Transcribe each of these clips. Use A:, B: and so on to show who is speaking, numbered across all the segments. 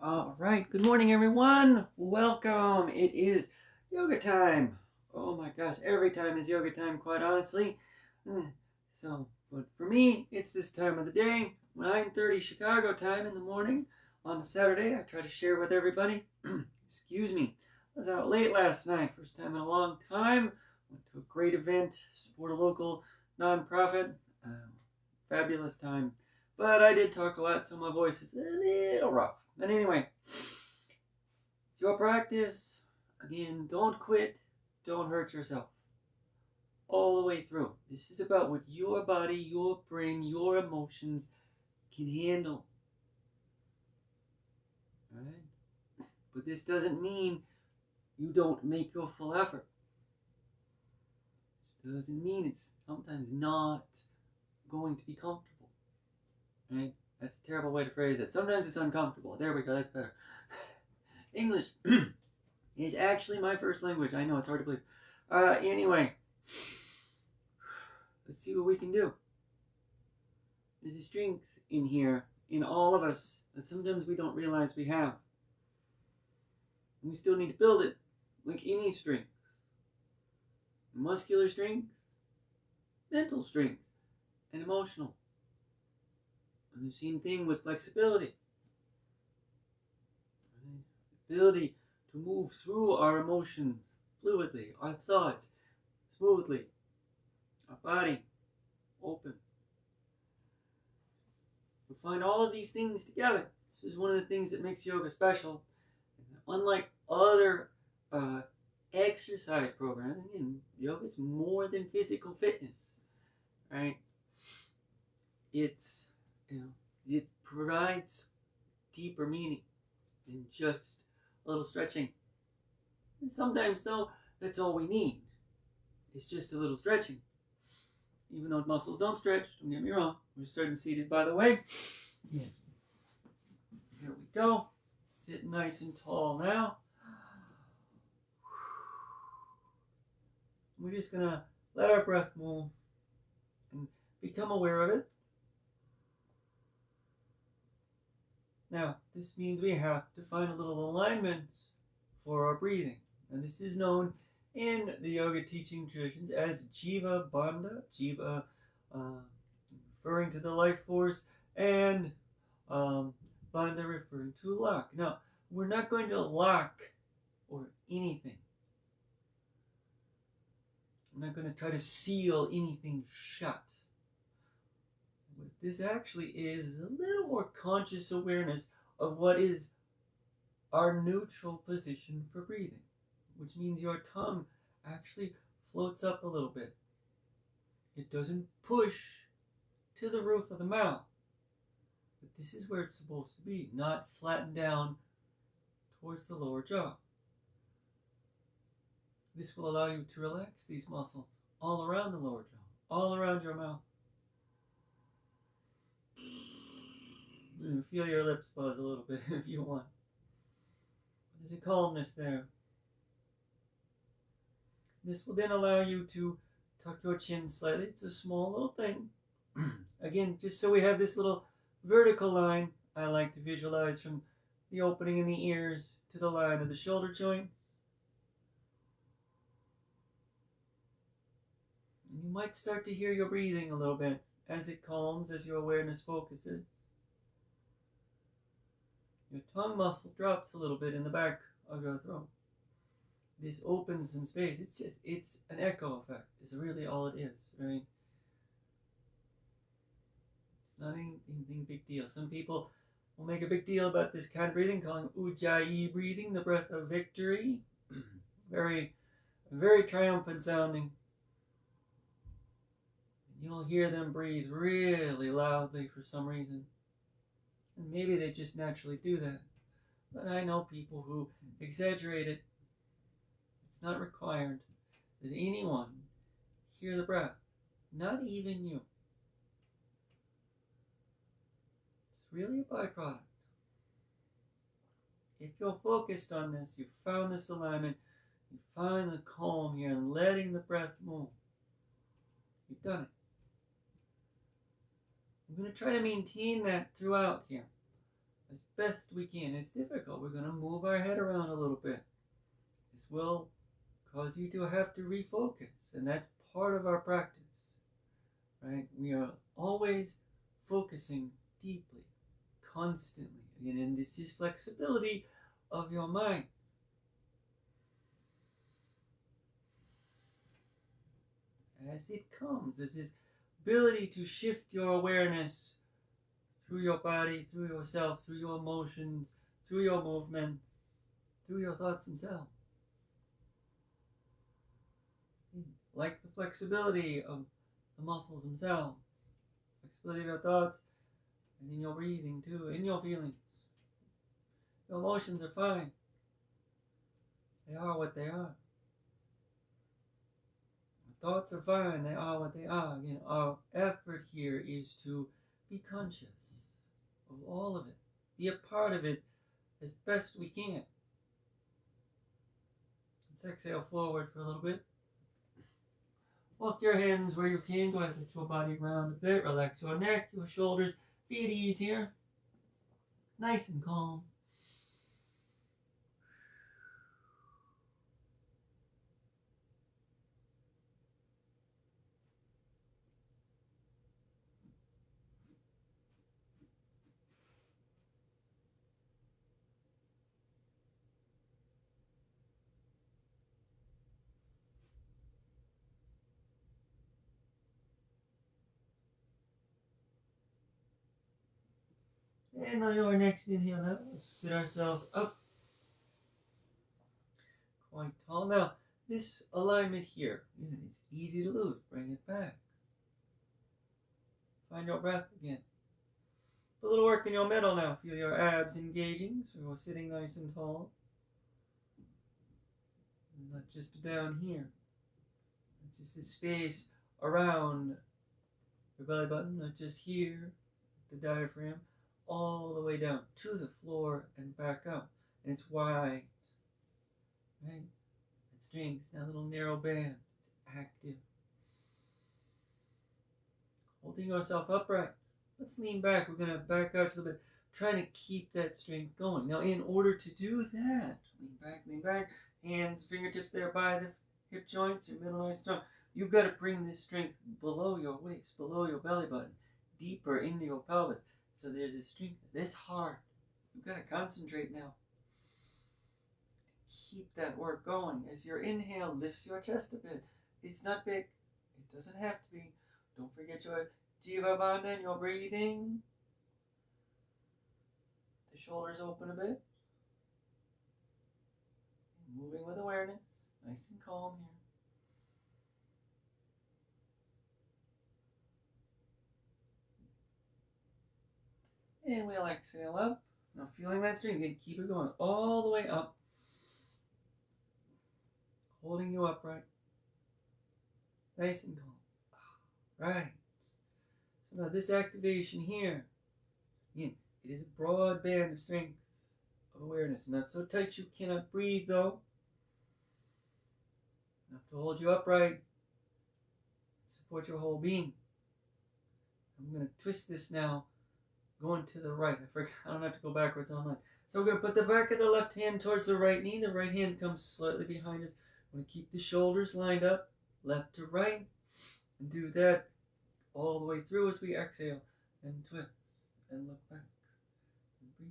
A: All right, good morning, everyone. Welcome. It is yoga time. Oh my gosh, every time is yoga time, quite honestly. But for me, it's this time of the day, 9:30 Chicago time in the morning on a Saturday. I try to share with everybody. Excuse me. I was out late last night, first time in a long time. Went to a great event, support a local nonprofit. Fabulous time. But I did talk a lot, so my voice is a little rough. But anyway, it's your practice. Again, don't quit. Don't hurt yourself. All the way through. This is about what your body, your brain, your emotions can handle. Alright? But this doesn't mean you don't make your full effort. This doesn't mean it's sometimes not going to be comfortable. Right? That's a terrible way to phrase it. Sometimes it's uncomfortable. There we go, that's better. English is actually my first language. I know, it's hard to believe. Anyway, let's see what we can do. There's a strength in here, in all of us, that sometimes we don't realize we have. And we still need to build it, like any strength. Muscular strength, mental strength, and emotional. And the same thing with flexibility. The ability to move through our emotions fluidly, our thoughts smoothly, our body open. We find all of these things together. This is one of the things that makes yoga special. Unlike other exercise programs, again, yoga is more than physical fitness, right? It's, it provides deeper meaning than just a little stretching. And sometimes, though, that's all we need. It's just a little stretching. Even though muscles don't stretch, don't get me wrong. We're starting seated, by the way. Yeah. Here we go. Sit nice and tall now. We're just going to let our breath move and become aware of it. Now, this means we have to find a little alignment for our breathing. And this is known in the yoga teaching traditions as Jiva Bandha, Jiva referring to the life force, and Bandha referring to lock. Now, we're not going to lock or anything. I'm not going to try to seal anything shut. What this actually is a little more conscious awareness of what is our neutral position for breathing. which means your tongue actually floats up a little bit. It doesn't push to the roof of the mouth, but this is where it's supposed to be, not flattened down towards the lower jaw. This will allow you to relax these muscles all around the lower jaw, all around your mouth. And feel your lips buzz a little bit if you want. There's a calmness there. This will then allow you to tuck your chin slightly. It's a small little thing. Again, just so we have this little vertical line, I like to visualize from the opening in the ears to the line of the shoulder joint. You might start to hear your breathing a little bit as it calms, as your awareness focuses. Your tongue muscle drops a little bit in the back of your throat. This opens some space. It's an echo effect. It's really all it is, right? It's not anything big deal. Some people will make a big deal about this kind of breathing, calling Ujjayi breathing, the breath of victory. Very, very triumphant sounding. You'll hear them breathe really loudly for some reason. And maybe they just naturally do that. But I know people who exaggerate it. It's not required that anyone hear the breath. Not even you. It's really a byproduct. If you're focused on this, you've found this alignment, you find the calm here and letting the breath move. You've done it. We're going to try to maintain that throughout here as best we can. It's difficult. We're going to move our head around a little bit. This will cause you to have to refocus, and that's part of our practice, right? We are always focusing deeply, constantly, and this is flexibility of your mind. As it comes, there's this ability to shift your awareness through your body, through yourself, through your emotions, through your movements, through your thoughts themselves. Like the flexibility of the muscles themselves, flexibility of your thoughts, and in your breathing too, in your feelings. Your emotions are fine. They are what they are. Thoughts are fine, they are what they are. Again, our effort here is to be conscious of all of it. Be a part of it as best we can. Let's exhale forward for a little bit. Walk your hands where you can. Go ahead, let your body round a bit. Relax your neck, your shoulders. Be at ease here. Nice and calm. And on your next inhale now, we'll sit ourselves up quite tall. Now, this alignment here, it's easy to lose. Bring it back. Find your breath again. Put a little work in your middle now. Feel your abs engaging, so we're sitting nice and tall. And not just down here. It's just the space around your belly button, not just here, the diaphragm, all the way down to the floor and back up. And it's wide, right? That strength, that little narrow band, it's active. Holding yourself upright. Let's lean back. We're going to back out just a little bit, trying to keep that strength going. Now, in order to do that, lean back, hands, fingertips there by the hip joints, your middle nice strong. You've got to bring this strength below your waist, below your belly button, deeper into your pelvis. So there's a strength this hard. You've got to concentrate now. Keep that work going. As your inhale lifts your chest a bit. It's not big. It doesn't have to be. Don't forget your Jiva Bandha and your breathing. The shoulders open a bit. Moving with awareness. Nice and calm here. And we'll exhale up. Now feeling that strength, again, keep it going all the way up. Holding you upright. Nice and calm. Right. So now this activation here, again, it is a broad band of strength, of awareness. Not so tight you cannot breathe though. Enough to hold you upright. Support your whole being. I'm going to twist this now, going to the right. I forgot, I don't have to go backwards on that. So we're going to put the back of the left hand towards the right knee. The right hand comes slightly behind us. We're going to keep the shoulders lined up, left to right, and do that all the way through as we exhale and twist and look back and breathe.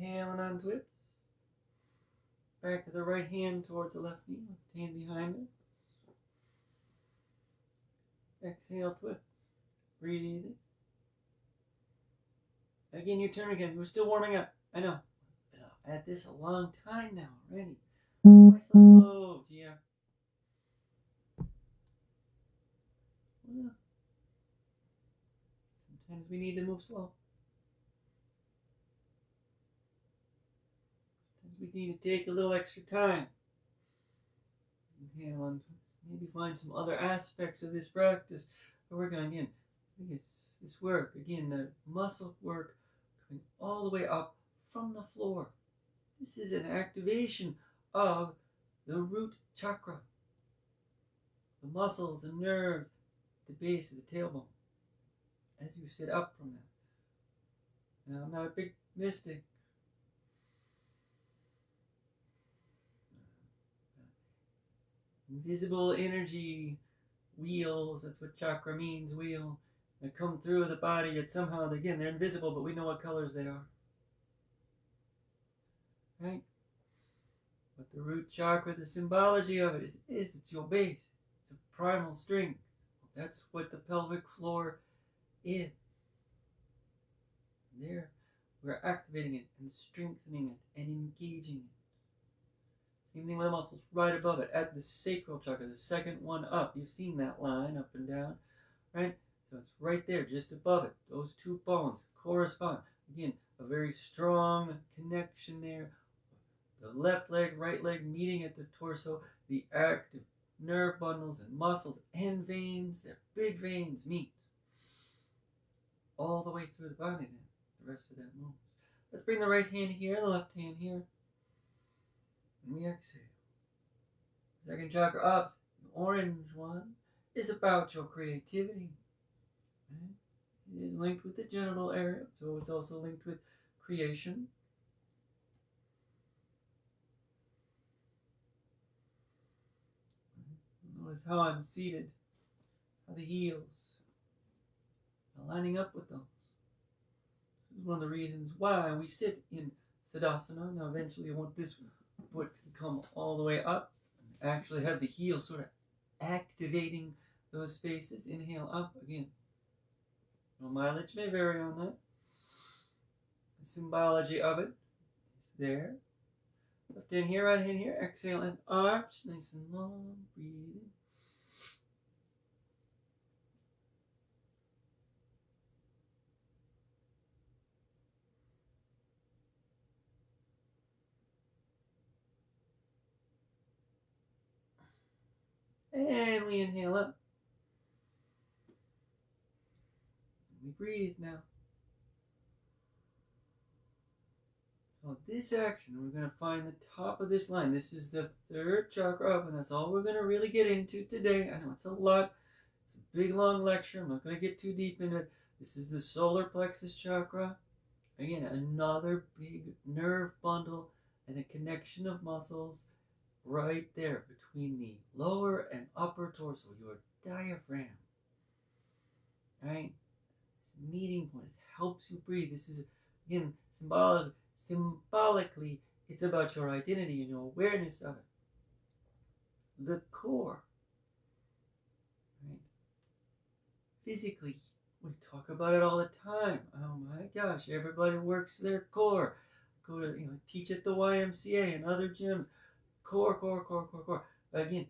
A: Inhaling onto it. Back of the right hand towards the left knee, left hand behind it. Exhale, twist. Breathe. Again, your turn again. We're still warming up. I know. Been at this a long time now already. Why so slow, Jiya? Well, sometimes we need to move slow. Sometimes we need to take a little extra time. Inhale and maybe find some other aspects of this practice. But we're going again. I think it's this work, again, the muscle work coming all the way up from the floor. This is an activation of the root chakra. The muscles and nerves at the base of the tailbone. As you sit up from that. Now, I'm not a big mystic. Invisible energy wheels, that's what chakra means, wheel, that come through the body, yet somehow, again, they're invisible, but we know what colors they are. Right? But the root chakra, the symbology of it is it's your base. It's a primal strength. That's what the pelvic floor is. And there, we're activating it and strengthening it and engaging it. Same thing with the muscles right above it, at the sacral chakra, the second one up. You've seen that line up and down, right? So it's right there, just above it. Those two bones correspond. Again, a very strong connection there. The left leg, right leg meeting at the torso. The active nerve bundles and muscles and veins, they're big veins, meet all the way through the body then. The rest of that moves. Let's bring the right hand here, the left hand here. And we exhale. Second chakra up, the orange one, is about your creativity. Right? It is linked with the genital area, so it's also linked with creation. Notice how I'm seated, how the heels are lining up with those. This is one of the reasons why we sit in Siddhasana. Now eventually I want this foot to come all the way up and actually have the heel sort of activating those spaces. Inhale up again. No mileage may vary on that. The symbology of it is there. Left hand here, right hand here. Exhale and arch. Nice and long. Breathe. And we inhale up. We breathe now. So this action, we're going to find the top of this line. This is the third chakra up, and that's all we're going to really get into today. I know it's a lot. It's a big, long lecture. I'm not going to get too deep into it. This is the solar plexus chakra. Again, another big nerve bundle and a connection of muscles right there between the lower and upper torso, your diaphragm. Right? This meeting point. This helps you breathe. This is, again, symbolically, it's about your identity and your awareness of it. The core. Right? Physically, we talk about it all the time. Oh my gosh, everybody works their core. Go to, teach at the YMCA and other gyms. Core, core, core, core, core. But again,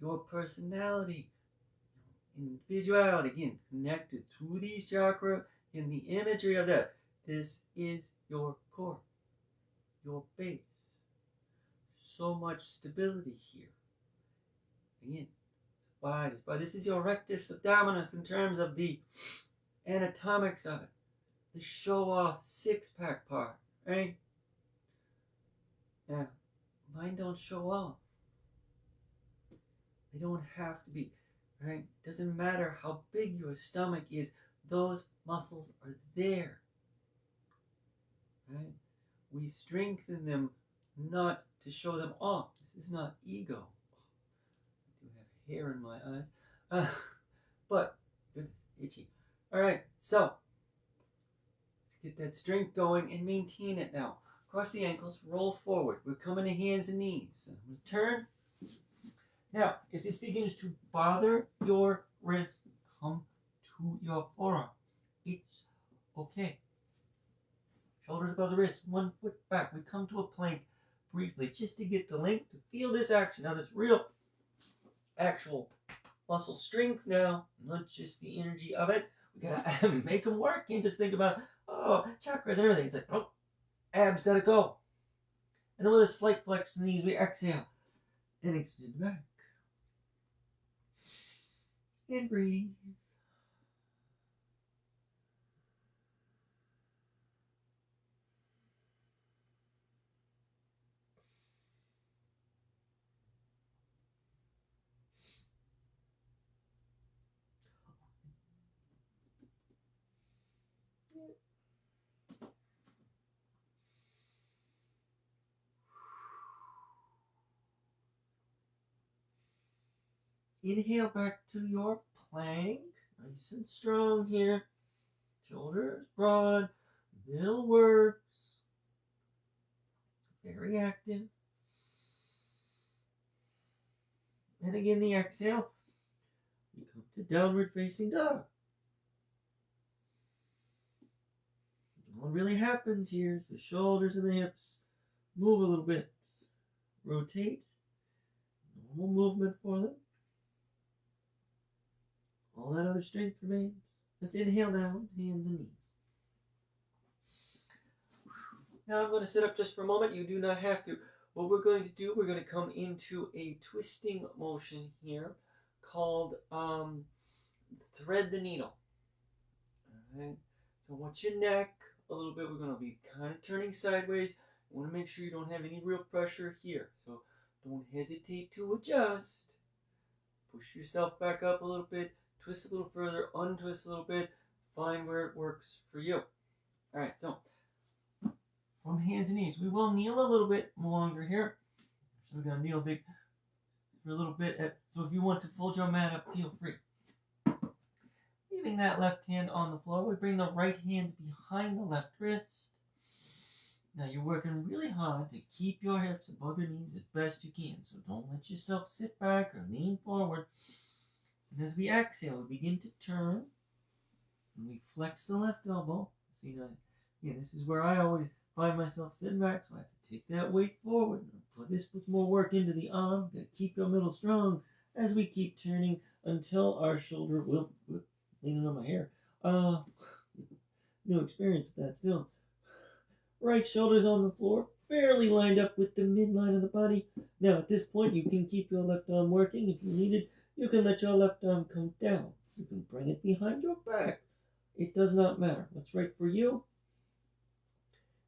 A: your personality, individuality, again, connected to these chakras in the imagery of that. This is your core, your base. So much stability here. Again, but this is your rectus abdominis in terms of the anatomics of it. The show-off six-pack part, right? Now, mine don't show off. They don't have to be, right? It doesn't matter how big your stomach is. Those muscles are there, right? We strengthen them not to show them off. This is not ego. I do have hair in my eyes. But, goodness, itchy. All right, so let's get that strength going and maintain it now. Cross the ankles, roll forward. We're coming to hands and knees. So turn. Now, if this begins to bother your wrist, come to your forearms. It's okay. Shoulders above the wrist, 1 foot back. We come to a plank briefly just to get the length to feel this action. Now, this real, actual muscle strength now, not just the energy of it. We gotta make them work. Can't just think about, chakras and everything. It's like, abs gotta go. And then with a slight flex in the knees, we exhale and extend back. And breathe. Inhale back to your plank. Nice and strong here. Shoulders broad. Middle works. Very active. And again, the exhale. We come to downward facing dog. What really happens here is the shoulders and the hips move a little bit. Rotate. Normal movement for them. All that other strength remains. Let's inhale down, hands and knees. Now I'm going to sit up just for a moment. You do not have to. What we're going to do, we're going to come into a twisting motion here called thread the needle. All right. So watch your neck a little bit. We're going to be kind of turning sideways. You want to make sure you don't have any real pressure here. So don't hesitate to adjust. Push yourself back up a little bit. Twist a little further, untwist a little bit, find where it works for you. All right, so from hands and knees, we will kneel a little bit longer here. So we're going to kneel big for a little bit. So if you want to fold your mat up, feel free. Leaving that left hand on the floor, we bring the right hand behind the left wrist. Now you're working really hard to keep your hips above your knees as best you can. So don't let yourself sit back or lean forward. And as we exhale, we begin to turn, and we flex the left elbow. See, now, this is where I always find myself sitting back, so I have to take that weight forward. This puts more work into the arm. Got to keep your middle strong as we keep turning until our shoulder will, leaning on my hair. No experience with that still. Right shoulder's on the floor, fairly lined up with the midline of the body. Now, at this point, you can keep your left arm working if you need it. You can let your left arm come down. You can bring it behind your back. It does not matter. What's right for you?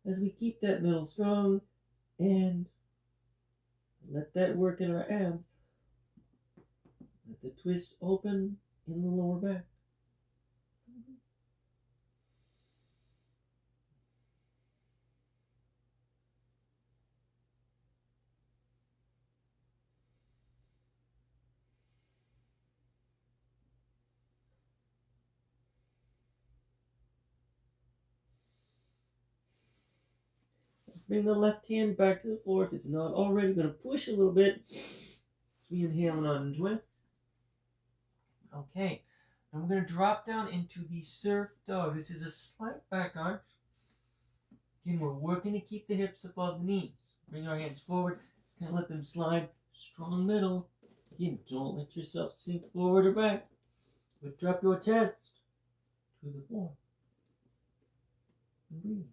A: as we keep that middle strong and let that work in our abs. Let the twist open in the lower back. Bring the left hand back to the floor if it's not already. Going to push a little bit. As we inhale and untwist. Okay. Now we're going to drop down into the surf dog. This is a slight back arch. Again, we're working to keep the hips above the knees. Bring our hands forward. Just kind of let them slide. Strong middle. Again, don't let yourself sink forward or back. But drop your chest to the floor. And breathe.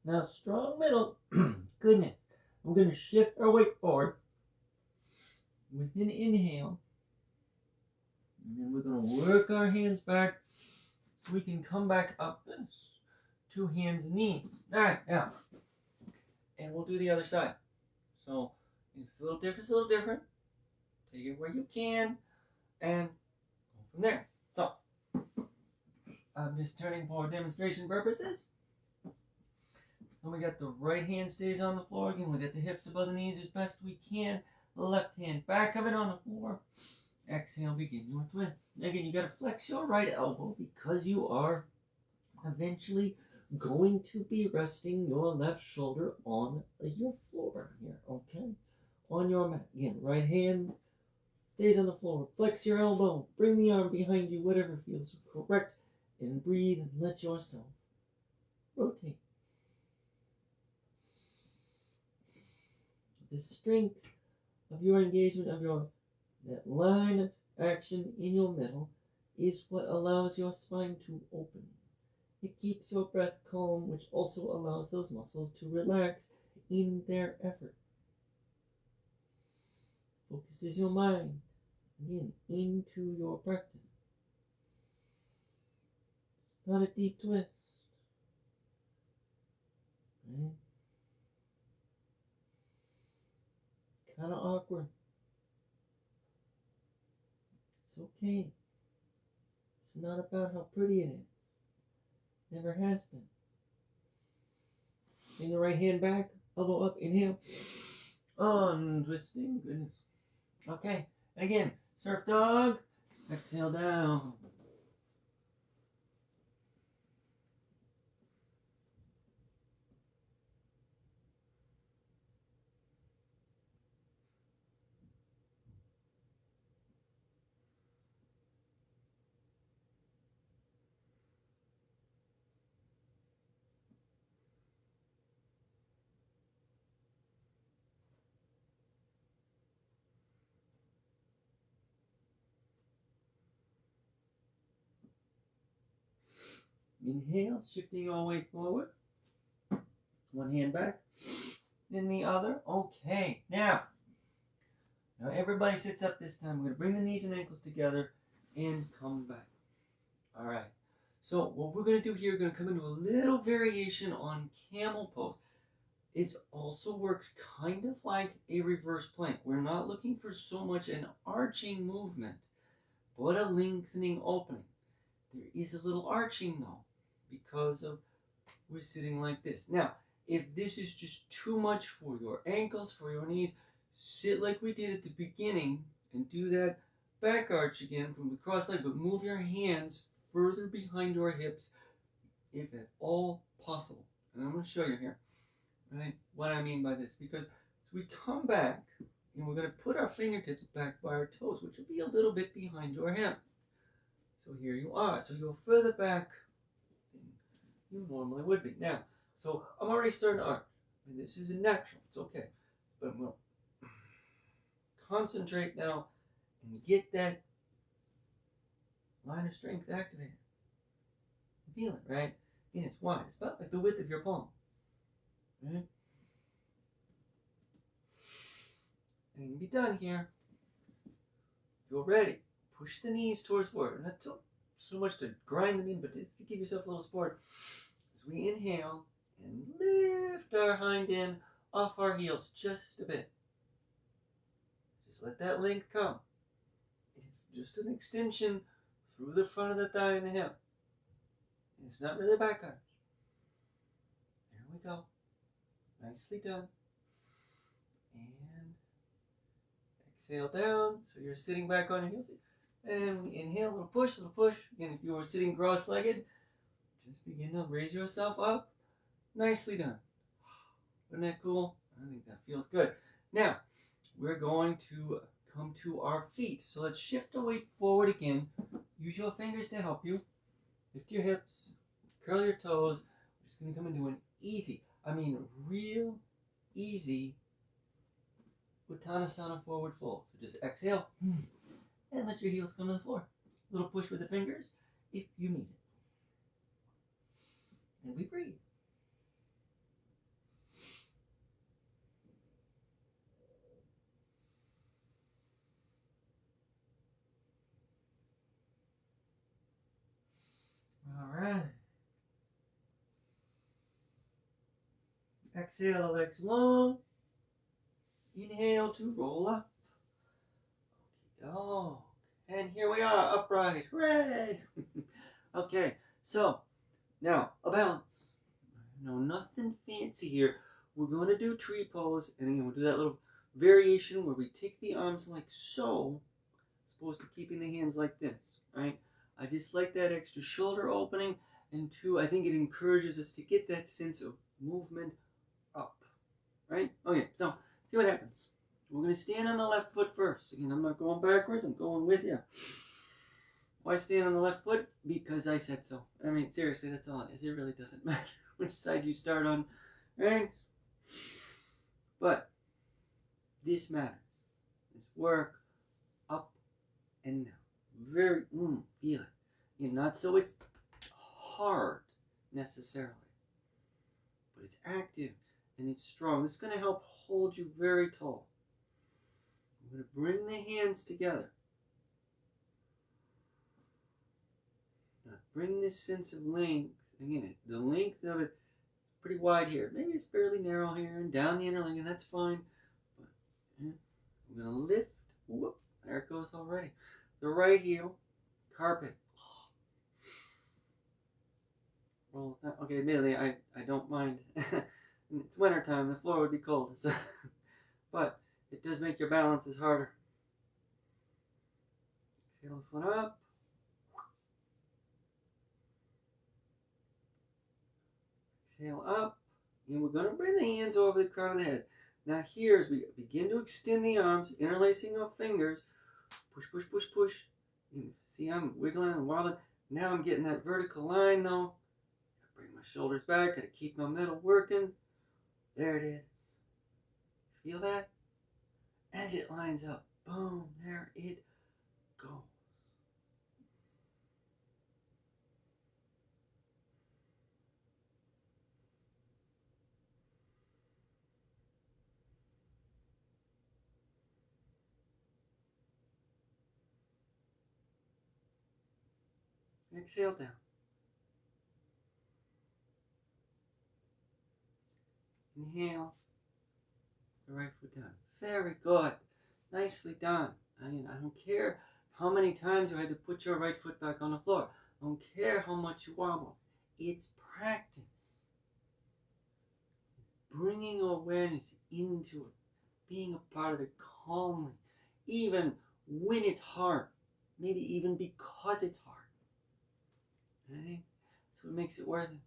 A: Now, strong middle. Goodness. We're going to shift our weight forward with an inhale. And then we're going to work our hands back so we can come back up. Goodness. 2 hands and knees. All right, now. And we'll do the other side. So, if it's a little different, it's a little different. Take it where you can and go from there. So, I'm just turning for demonstration purposes. And we got the right hand stays on the floor again. We got the hips above the knees as best we can. The left hand back of it on the floor. Exhale, begin your twist. Again, you got to flex your right elbow because you are eventually going to be resting your left shoulder on your floor here, okay? On your mat. Again, right hand stays on the floor. Flex your elbow. Bring the arm behind you, whatever feels correct. And breathe and let yourself rotate. The strength of your engagement of that line of action in your middle is what allows your spine to open. It keeps your breath calm, which also allows those muscles to relax in their effort. Focuses your mind, again, into your practice. It's not a deep twist. Right? Kind of awkward. It's okay. It's not about how pretty it is. Never has been. Bring the right hand back, elbow up, inhale. Untwisting, goodness. Okay, and again, surf dog, exhale down. Inhale, shifting your weight forward. One hand back, then the other. Okay, now everybody sits up this time. We're going to bring the knees and ankles together and come back. All right. So what we're going to do here, we're going to come into a little variation on camel pose. It also works kind of like a reverse plank. We're not looking for so much an arching movement, but a lengthening opening. There is a little arching though, because of we're sitting like this. Now, if this is just too much for your ankles, for your knees, sit like we did at the beginning and do that back arch again from the cross leg, but move your hands further behind your hips if at all possible. And I'm going to show you here, right, what I mean by this. Because as we come back, and we're going to put our fingertips back by our toes, which will be a little bit behind your hip. So here you are. So you're further back than you normally would be. Now, so I'm already starting to arch. And this is natural. It's okay. But we'll concentrate now and get that line of strength activated. Feel it, right? Again, it's wide. It's about like the width of your palm. Right? And you'll be done here. You're ready. Push the knees towards forward. Not so much to grind them in, but to give yourself a little support. As we inhale and lift our hind end off our heels just a bit. Just let that length come. It's just an extension through the front of the thigh and the hip. It's not really back arch. There we go. Nicely done. And exhale down. So you're sitting back on your heels. And we inhale, little push, little push. Again, if you were sitting cross-legged, just begin to raise yourself up. Nicely done. Isn't that cool? I think that feels good. Now, we're going to come to our feet. So let's shift the weight forward again. Use your fingers to help you. Lift your hips, curl your toes. We're just going to come into an easy, real easy Uttanasana forward fold. So just exhale and let your heels come to the floor. A little push with the fingers if you need it. And we breathe. All right. Exhale the legs long. Inhale to roll up. Oh, and here we are, upright. Hooray! Okay, so now a balance. No, nothing fancy here. We're going to do tree pose, and again, we'll do that little variation where we take the arms like so, as opposed to keeping the hands like this, right? I just like that extra shoulder opening, and two, I think it encourages us to get that sense of movement up, right? Okay, so see what happens. We're going to stand on the left foot first. Again, I'm not going backwards, I'm going with you. Why stand on the left foot? Because I said so. Seriously, that's all it is. It really doesn't matter which side you start on, right? But this matters. This work up and down. Very, feel it. And not so it's hard necessarily, but it's active and it's strong. This is going to help hold you very tall. I'm going to bring the hands together. Now bring this sense of length. Again, the length of it is pretty wide here. Maybe it's fairly narrow here and down the inner leg, and that's fine. But I'm going to lift. Whoop, there it goes already. The right heel, carpet. Roll. Okay, admittedly, I don't mind. It's winter time, the floor would be cold. So, but it does make your balances harder. Exhale the foot up. Exhale up. And we're going to bring the hands over the crown of the head. Now here, as we begin to extend the arms, interlacing our fingers, push, push, push, push. You see, I'm wiggling and wobbling. Now I'm getting that vertical line, though. Bring my shoulders back. Got to keep my middle working. There it is. Feel that? As it lines up. Boom. There it goes. Exhale down. Inhale. The right foot down. Very good. Nicely done. I don't care how many times you had to put your right foot back on the floor. I don't care how much you wobble. It's practice. Bringing awareness into it. Being a part of it calmly. Even when it's hard. Maybe even because it's hard. Right? That's what makes it worth it.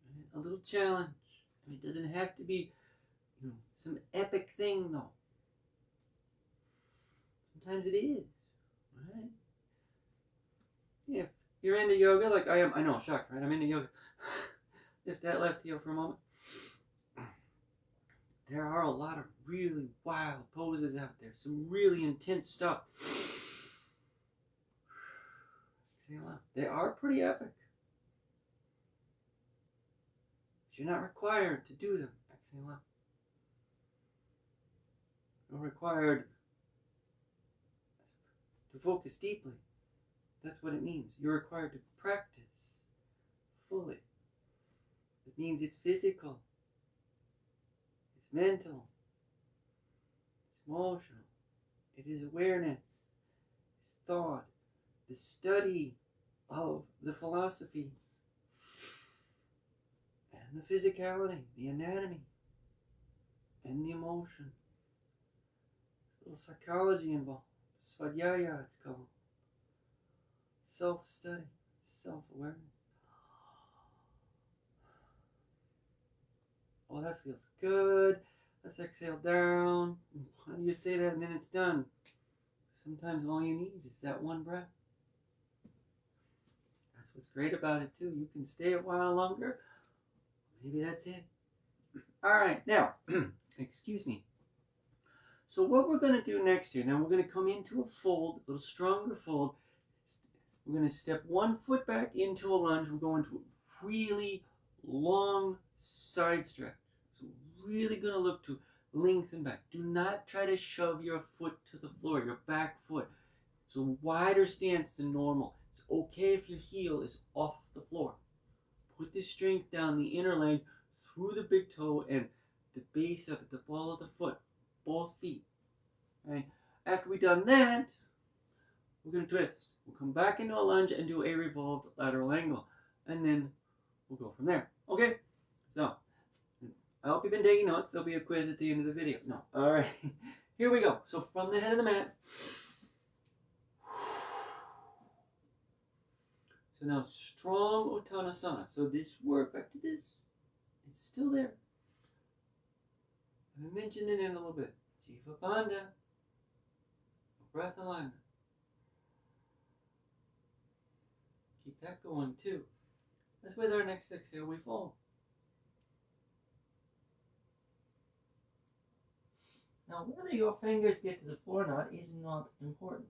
A: Right? A little challenge. It doesn't have to be, some epic thing, though. Sometimes it is. Right? If you're into yoga, like I am, I know, shock, right? I'm into yoga. lift that left heel for a moment. There are a lot of really wild poses out there. Some really intense stuff. Exhale out. They are pretty epic. But you're not required to do them. Exhale out. You're required to focus deeply. That's what it means. You're required to practice fully. It means it's physical. It's mental. It's emotional. It is awareness. It's thought. The study of the philosophies. And the physicality, the anatomy, and the emotion. A little psychology involved. Svadhyaya it's called. Self-study, self-awareness. Oh, that feels good. Let's exhale down. How do you say that and then it's done? Sometimes all you need is that one breath. That's what's great about it too. You can stay a while longer. Maybe that's it. All right, now, excuse me. So what we're going to do next here, now we're going to come into a fold, a little stronger fold. We're going to step 1 foot back into a lunge. We're going to a really long side stretch. So really going to look to lengthen back. Do not try to shove your foot to the floor, your back foot. So wider stance than normal. It's okay if your heel is off the floor. Put the strength down the inner leg through the big toe and the base of it, the ball of the foot, both feet. Right? After we've done that, we're going to twist. We'll come back into a lunge and do a revolved lateral angle. And then we'll go from there. Okay? So, I hope you've been taking notes. There'll be a quiz at the end of the video. No. All right. Here we go. So, from the head of the mat. So now, strong Uttanasana. So this work, back to this. It's still there. I mentioned it in a little bit. Jiva Bandha. Breath alignment. Keep that going too. As with our next exhale, we fold. Now, whether your fingers get to the floor or not is not important.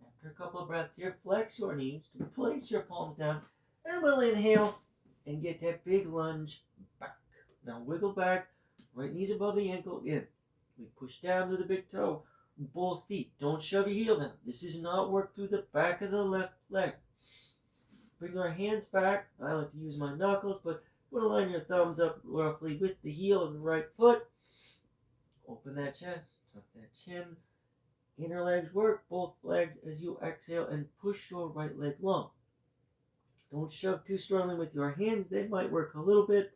A: After a couple of breaths here, flex your knees to place your palms down, and we'll inhale and get that big lunge back. Now, wiggle back, right knees above the ankle. Again, we push down to the big toe. Both feet. Don't shove your heel down. This is not work through the back of the left leg. Bring our hands back. I like to use my knuckles, but you want to line your thumbs up roughly with the heel of the right foot. Open that chest. Tuck that chin. Inner legs work. Both legs as you exhale and push your right leg long. Don't shove too strongly with your hands. They might work a little bit.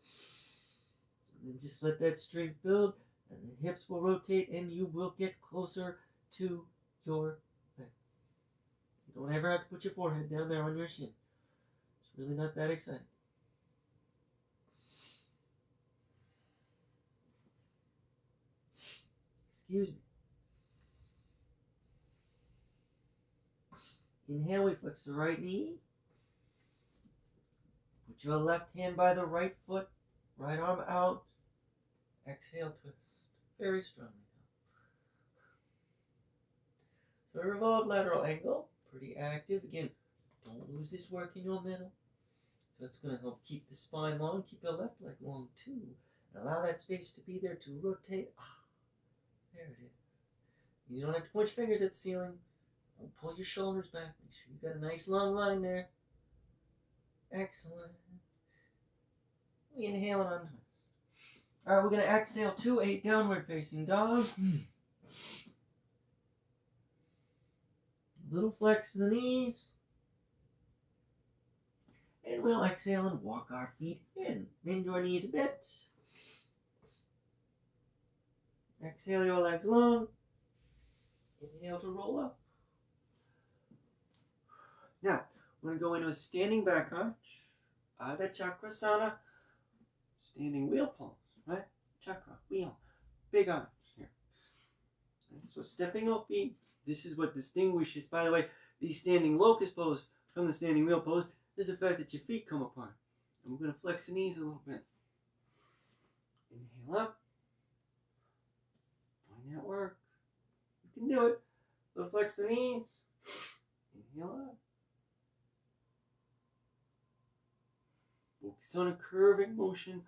A: And then just let that strength build. And the hips will rotate and you will get closer to your leg. You don't ever have to put your forehead down there on your shin. It's really not that exciting. Excuse me. Inhale, we flex the right knee. Put your left hand by the right foot, right arm out. Exhale, twist. Very strongly now. So revolve lateral angle, pretty active. Again, don't lose this work in your middle. So it's going to help keep the spine long, keep your left leg long too. And allow that space to be there to rotate. There it is. You don't have to point your fingers at the ceiling. Don't pull your shoulders back. Make sure you've got a nice long line there. Excellent. We inhale and untwist. All right, we're going to exhale to a downward facing dog. Little flex to the knees. And we'll exhale and walk our feet in. Bend your knees a bit. Exhale your legs long. Inhale to roll up. Now, we're going to go into a standing back arch. Adha Chakrasana. Standing wheel pose. Right? Chakra, wheel, big arch here. Right? So stepping off feet, this is what distinguishes, by the way, the standing locust pose from the standing wheel pose. is the fact that your feet come apart. And we're going to flex the knees a little bit. Inhale up. Find that work. You can do it. So flex the knees. Inhale up. Focus on a curving motion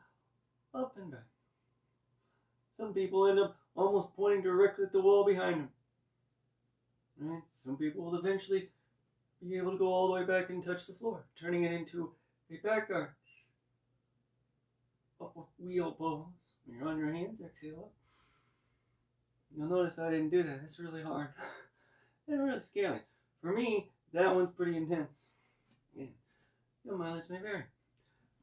A: up and back. Some people end up almost pointing directly at the wall behind them. Right? Some people will eventually be able to go all the way back and touch the floor, turning it into a back arch. Upward wheel pose. When you're on your hands, exhale up. You'll notice I didn't do that. It's really hard. And really scary. For me, that one's pretty intense. Yeah. Your mileage may vary.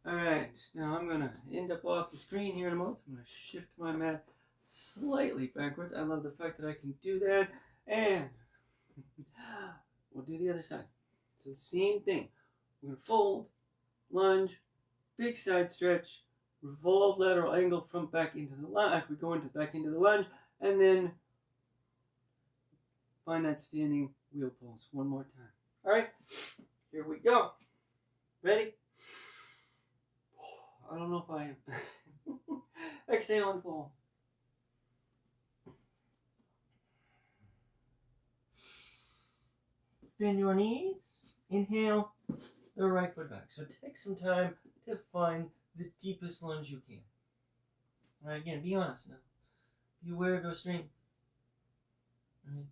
A: Alright, now I'm going to end up off the screen here in a moment. I'm going to shift my mat slightly backwards. I love the fact that I can do that. And we'll do the other side. So the same thing. We're going to fold, lunge, big side stretch, revolve lateral angle from back into the lunge. We go back into the lunge, and then find that standing wheel pose one more time. Alright, here we go. Ready? I don't know if I am. Exhale and fold. Bend your knees. Inhale the right foot back. So take some time to find the deepest lunge you can. All right, again, be honest now. Be aware of your strength. Right?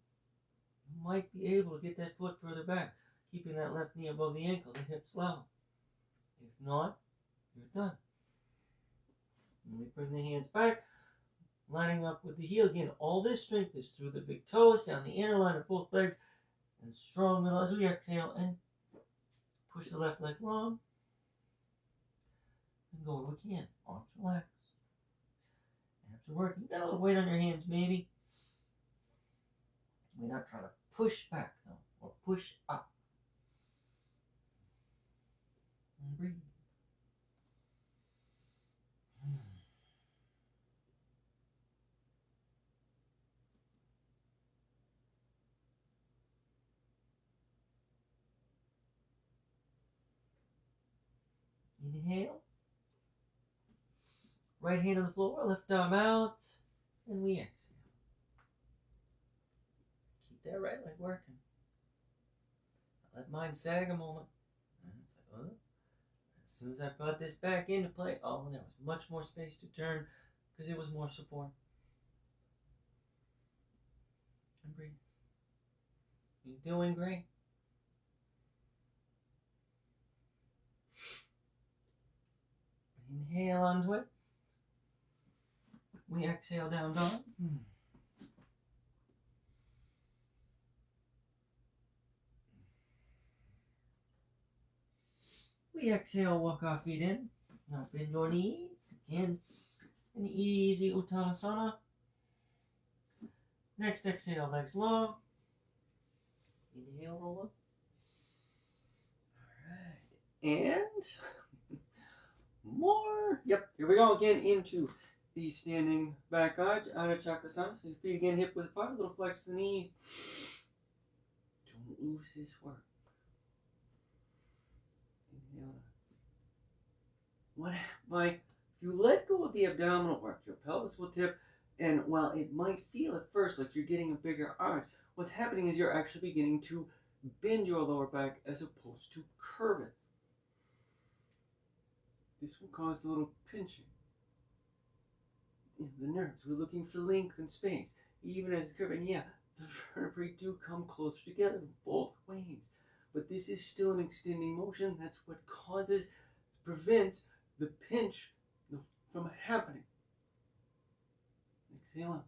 A: You might be able to get that foot further back, keeping that left knee above the ankle, the hips level. If not, you're done. And we bring the hands back, lining up with the heel. Again, all this strength is through the big toes, down the inner line of both legs, and strong middle as we exhale and push the left leg long. And go where we can. Arms relax. Abs are working. Got a little weight on your hands, maybe. We're not trying to push back, though, or push up. And breathe. Inhale. Right hand on the floor, left arm out, and we exhale. Keep that right leg working. Let mine sag a moment. As soon as I brought this back into play, oh, there was much more space to turn because it was more support. And breathe. You're doing great. Inhale onto it. We exhale down dog. We exhale, walk our feet in. Now bend your knees. Again, an easy Uttanasana. Next exhale, legs long. Inhale, roll up. Alright. And more. Yep, here we go again into the standing back arch, Ardha Chakrasana. So your feet again hip width apart, a little flex the knees. Don't lose this work. If you let go of the abdominal work, your pelvis will tip, and while it might feel at first like you're getting a bigger arch, what's happening is you're actually beginning to bend your lower back as opposed to curve it. This will cause a little pinching in the nerves. We're looking for length and space, even as it's curving. Yeah, the vertebrae do come closer together both ways, but this is still an extending motion. That's what prevents the pinch from happening. Exhale up.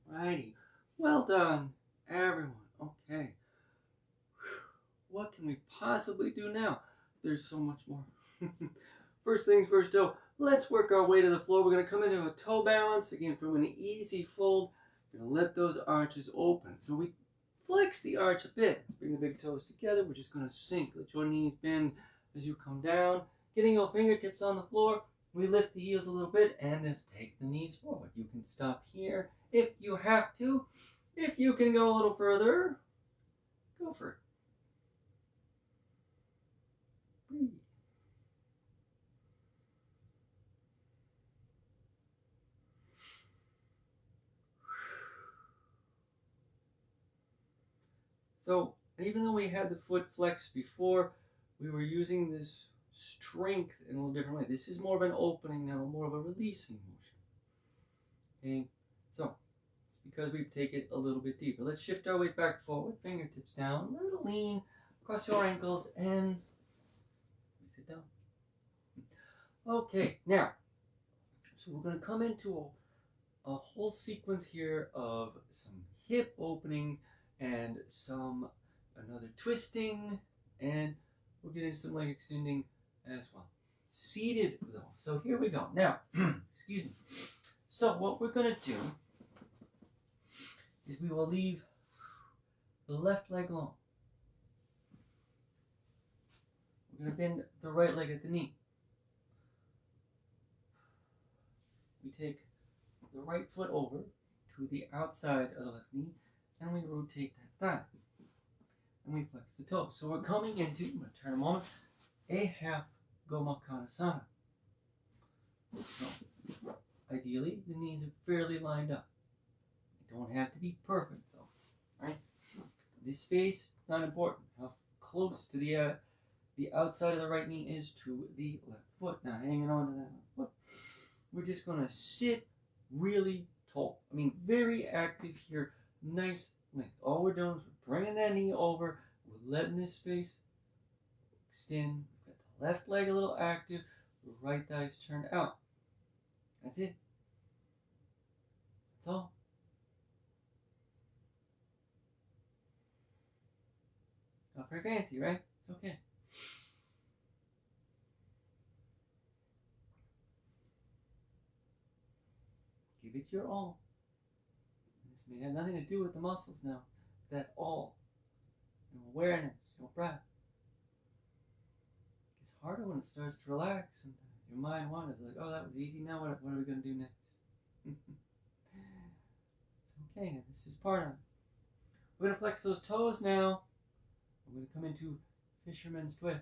A: Righty. Well done, everyone. Okay. What can we possibly do now? There's so much more. First things first, though, let's work our way to the floor. We're going to come into a toe balance. Again, from an easy fold, we're going to let those arches open. So we flex the arch a bit. Let's bring the big toes together. We're just going to sink. Let your knees bend as you come down. Getting your fingertips on the floor, we lift the heels a little bit and just take the knees forward. You can stop here if you have to. If you can go a little further, Go for it. Breathe. So even though we had the foot flex before, we were using this strength in a little different way. This is more of an opening now, more of a releasing motion. Okay, so it's because we take it a little bit deeper. Let's shift our weight back forward, fingertips down, a little lean across your ankles, and sit down. Okay, now, so we're going to come into a whole sequence here of some hip opening and another twisting, and we'll get into some leg extending as well. Seated though. So here we go. Now, excuse me. So what we're going to do is we will leave the left leg long. We're going to bend the right leg at the knee. We take the right foot over to the outside of the left knee, and we rotate that thigh. And we flex the toes. So we're coming into, I'm going to turn a moment, a half Gomukhana. So ideally, the knees are fairly lined up. They don't have to be perfect though, right? This space, not important. How close to the outside of the right knee is to the left foot. Now hanging on to that left foot. We're just going to sit really tall. I mean, very active here. Nice length. All we're doing is we're bringing that knee over. We're letting this space extend. We've got the left leg a little active. The right thigh's turned out. That's it. That's all. Not very fancy, right? It's okay. Give it your all. This may have nothing to do with the muscles now. That all. Your awareness, your breath. It's harder when it starts to relax and your mind wanders like, oh, that was easy. Now what are we going to do next? It's okay. This is part of it. We're going to flex those toes now. We're going to come into fisherman's twist.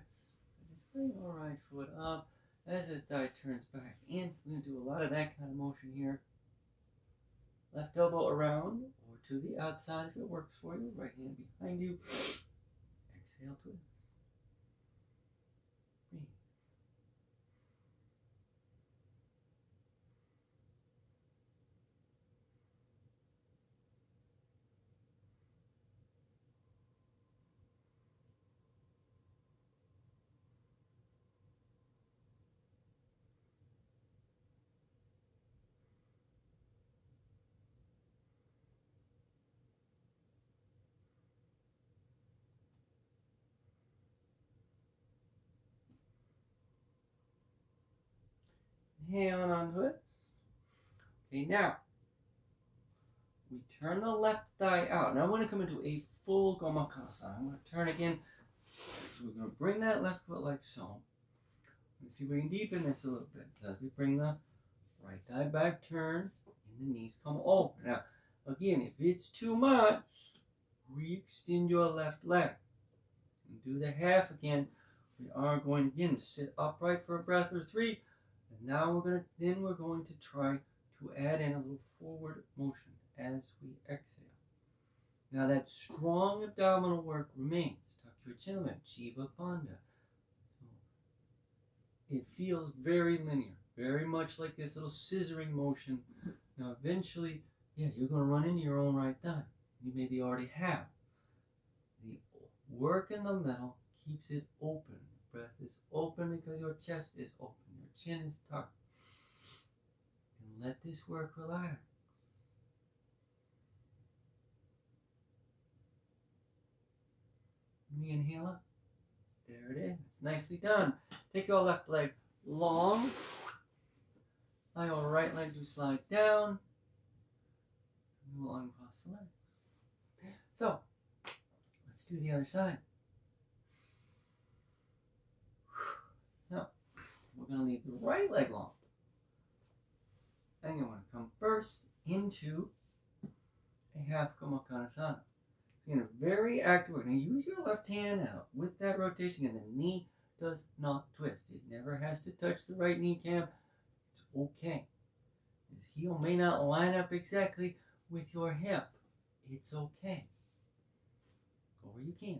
A: Just bring our right foot up as the thigh turns back in. We're going to do a lot of that kind of motion here. Left elbow around or to the outside if it works for you. Right hand behind you. Exhale, twist. Breathe. Inhaling onto it. Okay, now we turn the left thigh out. Now I'm going to come into a full Gomukhana. I'm going to turn again. So we're going to bring that left foot like so. Let's see if we can deepen this a little bit. So as we bring the right thigh back, turn, and the knees come over. Now, again, if it's too much, re-extend your left leg. And do the half again. We are going to again sit upright for a breath or 3. And now we're going to try to add in a little forward motion as we exhale. Now that strong abdominal work remains. Tuck your chin a bit, Jiva Bandha. It feels very linear, very much like this little scissoring motion. Now eventually, you're going to run into your own right thigh. You maybe already have. The work in the middle keeps it open. The breath is open because your chest is open. Your chin is tucked. And let this work relax. Let me inhale up. There it is. It's nicely done. Take your left leg long. Allow your right leg to slide down. We will uncross the leg. So, let's do the other side. Now, we're going to leave the right leg long. And you want to come first into a half Gomukhana. In a very active way. Now use your left hand out with that rotation, and the knee does not twist. It never has to touch the right kneecap. It's okay. His heel may not line up exactly with your hip. It's okay. Go where you can.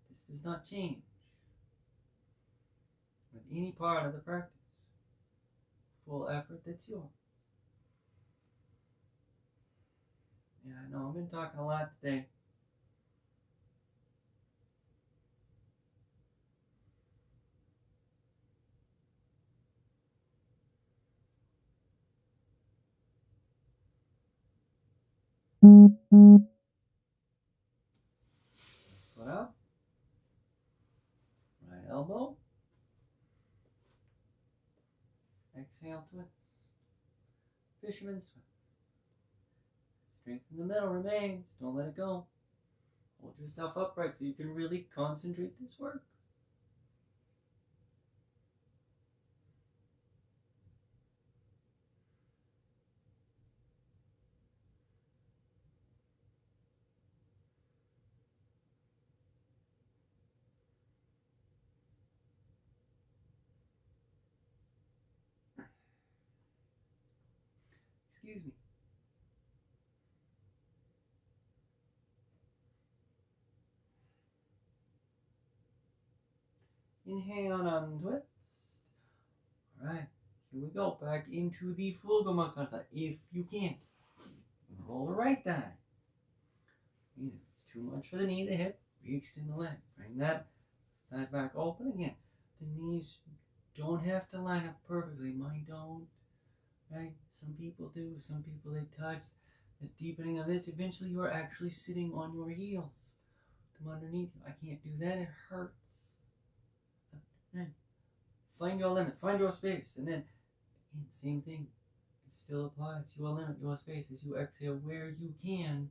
A: This does not change with any part of the practice. Full effort, that's yours. Yeah, I know I've been talking a lot today. Foot up. Right elbow. Exhale, twist. Fisherman's twist. Strength in the middle remains. Don't let it go. Hold yourself upright so you can really concentrate this work. Excuse me. Inhale and untwist. Alright, here we go. Back into the full Gomakansa if you can. Roll the right thigh. If it's too much for the knee, the hip, re-extend the leg. Bring that thigh back open again. The knees don't have to line up perfectly. Mine don't. Right? Some people do. Some people they touch. The deepening of this, eventually you are actually sitting on your heels. Come underneath you. I can't do that. It hurts. Find your limit. Find your space. And then, again, same thing. It still applies. Your limit, your space as you exhale where you can.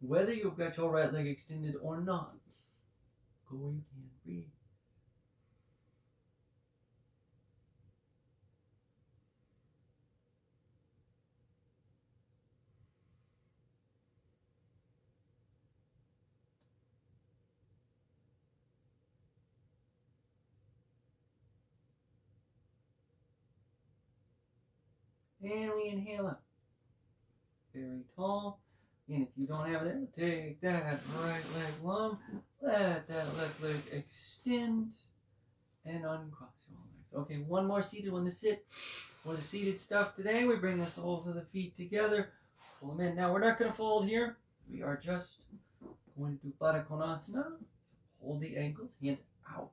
A: Whether you've got your right leg extended or not. Go where you can. Breathe. And we inhale up. Very tall. And if you don't have it, take that right leg long. Let that left leg extend. And uncross your legs. Okay, one more seated one to sit. For the seated stuff today, we bring the soles of the feet together. Pull them in. Now, we're not going to fold here. We are just going to do Baddha Konasana. Hold the ankles, hands out.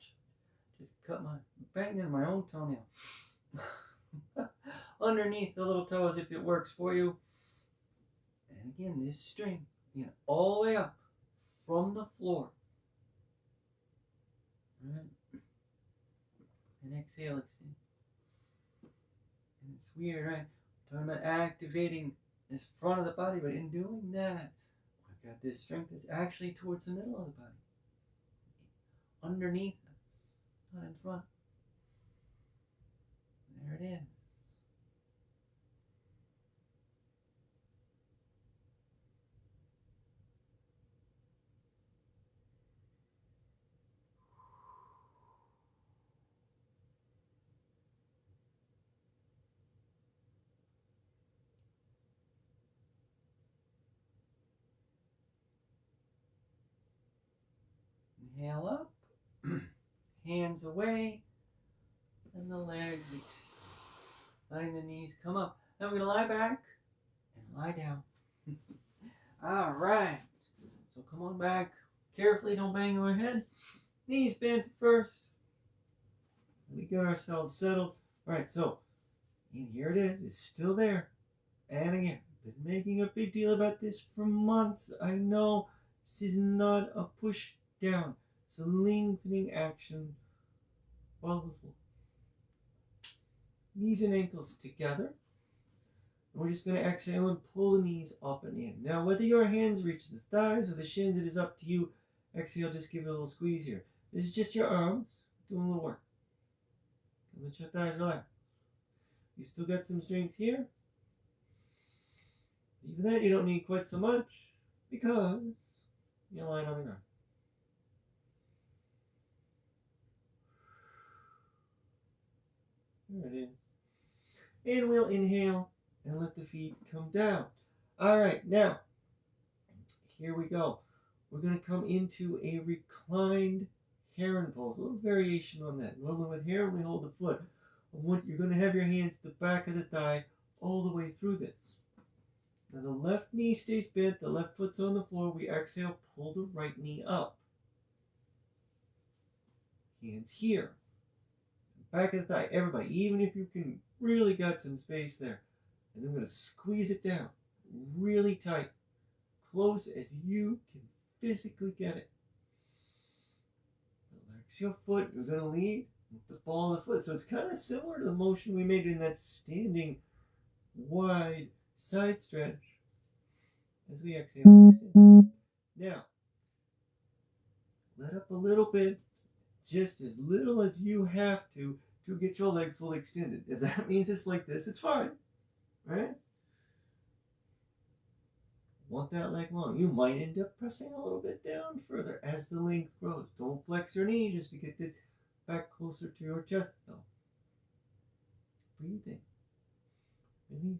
A: Just cut my, bang in my own toenail. Underneath the little toes if it works for you. And again, this string, all the way up from the floor. All right. And exhale, extend. And it's weird, right? We're talking about activating this front of the body, but in doing that, I've got this strength that's actually towards the middle of the body. Underneath us, not in front. There it is. Inhale up, hands away, and the legs extend. Letting the knees come up. Now we're going to lie back and lie down. All right. So come on back. Carefully, don't bang your head. Knees bent first. We get ourselves settled. All right, so and here it is. It's still there. And again, been making a big deal about this for months. I know this is not a push down. It's a lengthening action. Wonderful. Knees and ankles together. And we're just going to exhale and pull the knees up and in. Now, whether your hands reach the thighs or the shins, it is up to you. Exhale, just give it a little squeeze here. This is just your arms doing a little work. Let your thighs relax. You still got some strength here. Even that you don't need quite so much because you're lying on the ground. There it is. And we'll inhale and let the feet come down. All right, now, here we go. We're going to come into a reclined heron pose, a little variation on that. Normally with heron, we hold the foot. You're going to have your hands to the back of the thigh all the way through this. Now the left knee stays bent, the left foot's on the floor. We exhale, pull the right knee up. Hands here. Back of the thigh, everybody, even if you can really got some space there. And I'm going to squeeze it down really tight, close as you can physically get it. Relax your foot. You're going to lead with the ball of the foot. So it's kind of similar to the motion we made in that standing wide side stretch as we exhale. Extend. Now, let up a little bit, just as little as you have to get your leg fully extended. If that means it's like this, it's fine, right? Want that leg long. You might end up pressing a little bit down further as the length grows. Don't flex your knee just to get it back closer to your chest, though. Breathing. Releasing.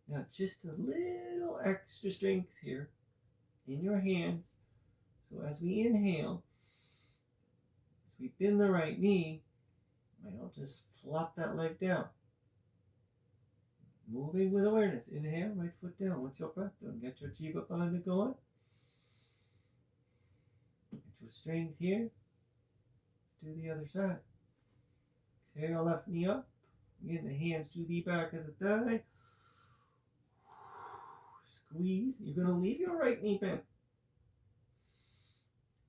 A: Now, just a little extra strength here in your hands. So as we inhale, as we bend the right knee, I'll just flop that leg down. Moving with awareness. Inhale, right foot down. What's your breath doing? Get your Jiya behind it going. Get your strength here. Let's do the other side. Exhale, left knee up. Again, the hands to the back of the thigh. Squeeze. You're going to leave your right knee bent.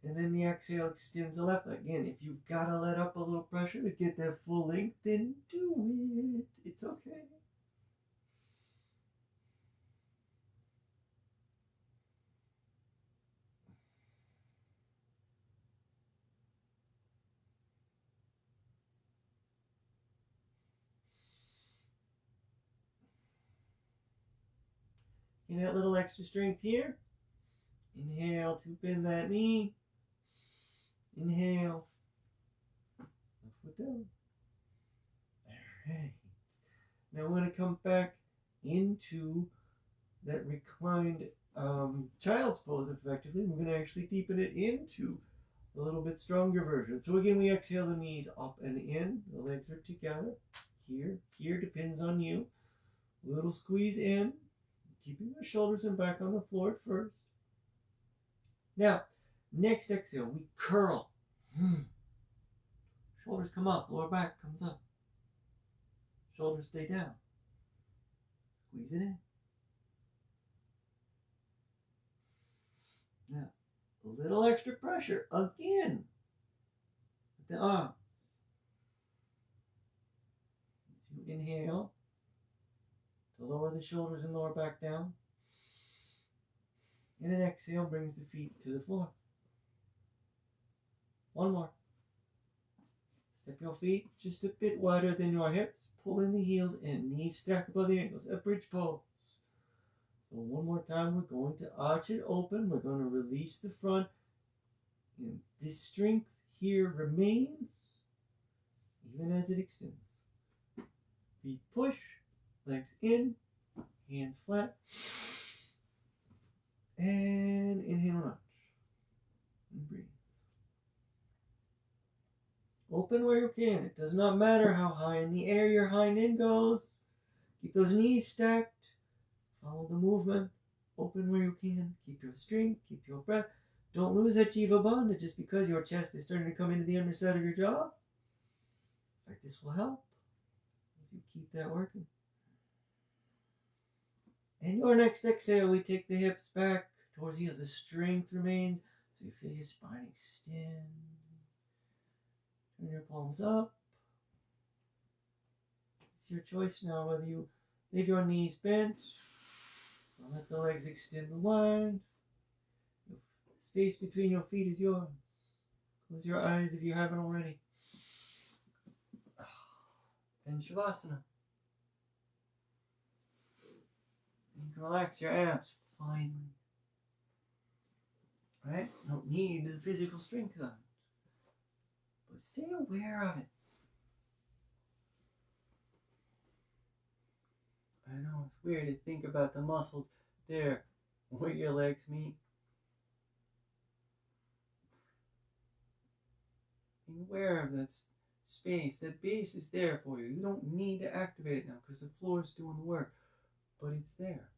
A: And then the exhale extends the left leg. Again, if you've got to let up a little pressure to get that full length, then do it. It's okay. And that little extra strength here. Inhale to bend that knee. Inhale. Left foot down. All right. Now we're going to come back into that reclined child's pose effectively. We're going to actually deepen it into a little bit stronger version. So again, we exhale the knees up and in. The legs are together. Here depends on you. A little squeeze in. Keeping your shoulders and back on the floor at first. Now, next exhale, we curl. Shoulders come up, lower back comes up. Shoulders stay down. Squeeze it in. Now, a little extra pressure again with the arms. As you inhale, to lower the shoulders and lower back down. And an exhale brings the feet to the floor. One more. Step your feet just a bit wider than your hips. Pulling the heels in. Knees stack above the ankles. A bridge pose. So one more time, we're going to arch it open. We're going to release the front. And this strength here remains even as it extends. Feet push. Legs in, hands flat, and inhale and arch, and breathe. Open where you can. It does not matter how high in the air your hind end goes. Keep those knees stacked. Follow the movement. Open where you can. Keep your strength. Keep your breath. Don't lose that Jiya bandha just because your chest is starting to come into the underside of your jaw. In fact, this will help if you keep that working. And your next exhale, we take the hips back towards the heels. The strength remains, so you feel your spine extend. Turn your palms up. It's your choice now whether you leave your knees bent or let the legs extend wide. The space between your feet is yours. Close your eyes if you haven't already. And Shavasana. You can relax your abs, finally. Right? Don't need the physical strength of it. But stay aware of it. I know it's weird to think about the muscles there where your legs meet. Be aware of that space. That base is there for you. You don't need to activate it now because the floor is doing the work. But it's there.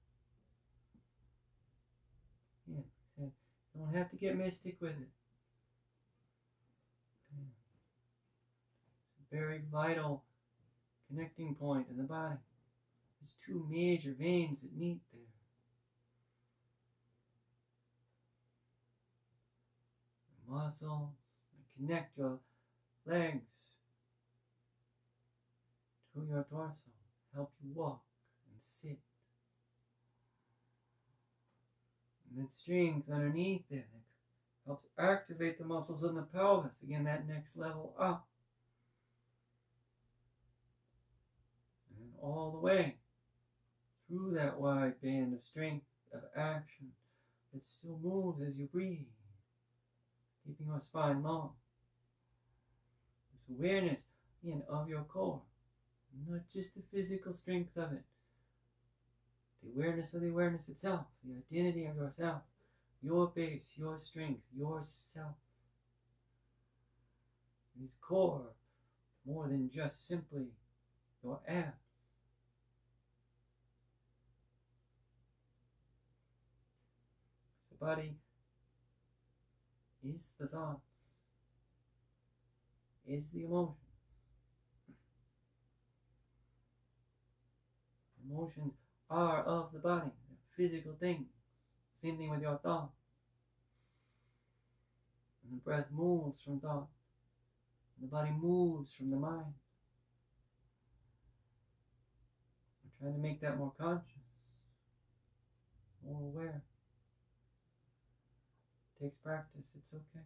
A: Yeah, you don't have to get mystic with it. Yeah. It's a very vital connecting point in the body. There's two major veins that meet there. The muscles that connect your legs to your torso, help you walk and sit. And that strength underneath there that helps activate the muscles in the pelvis. Again, that next level up. And all the way through that wide band of strength, of action that still moves as you breathe, keeping your spine long. This awareness again of your core, not just the physical strength of it, the awareness of the awareness itself, the identity of yourself, your base, your strength, yourself. This core, more than just simply your abs. The body is the thoughts, is the emotion. Emotions are of the body, physical things. Same thing with your thoughts. And the breath moves from thought. And the body moves from the mind. We're trying to make that more conscious, more aware. It takes practice, it's okay.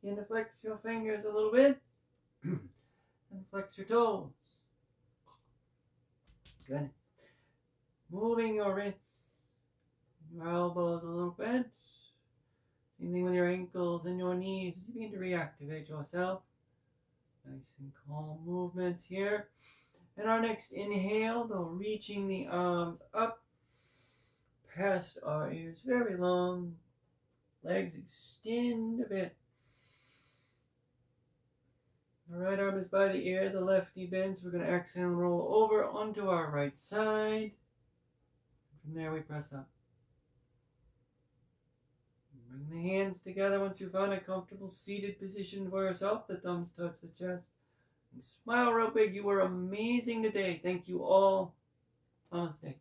A: Begin to flex your fingers a little bit. And flex your toes. Good. Moving your wrists, your elbows a little bit. Same thing with your ankles and your knees as you begin to reactivate yourself. Nice and calm movements here. And our next inhale, though, reaching the arms up past our ears, very long. Legs extend a bit. The right arm is by the ear, the left knee bends. We're going to exhale and roll over onto our right side. From there we press up. hands together. Once you find a comfortable seated position for yourself, the thumbs touch the chest. And smile real big. You were amazing today. Thank you all. Namaste.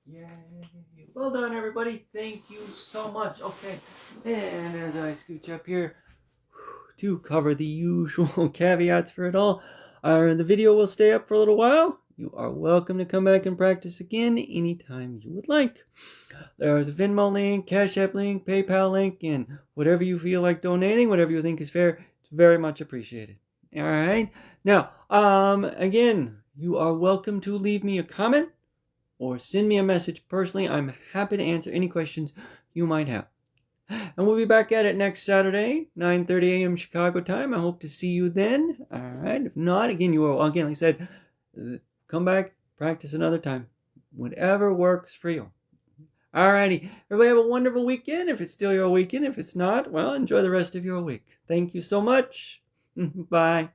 A: Yay. Well done, everybody. Thank you so much. Okay. And as I scooch up here to cover the usual caveats for it all, the video will stay up for a little while. You are welcome to come back and practice again anytime you would like. There's a Venmo link, CashApp link, PayPal link, and whatever you feel like donating, whatever you think is fair, it's very much appreciated. All right. Now, again, you are welcome to leave me a comment or send me a message personally. I'm happy to answer any questions you might have. And we'll be back at it next Saturday, 9:30 a.m. Chicago time. I hope to see you then. All right. If not, again, you are, again, like I said, come back, practice another time. Whatever works for you. All righty. Everybody have a wonderful weekend. If it's still your weekend. If it's not, well, enjoy the rest of your week. Thank you so much. Bye.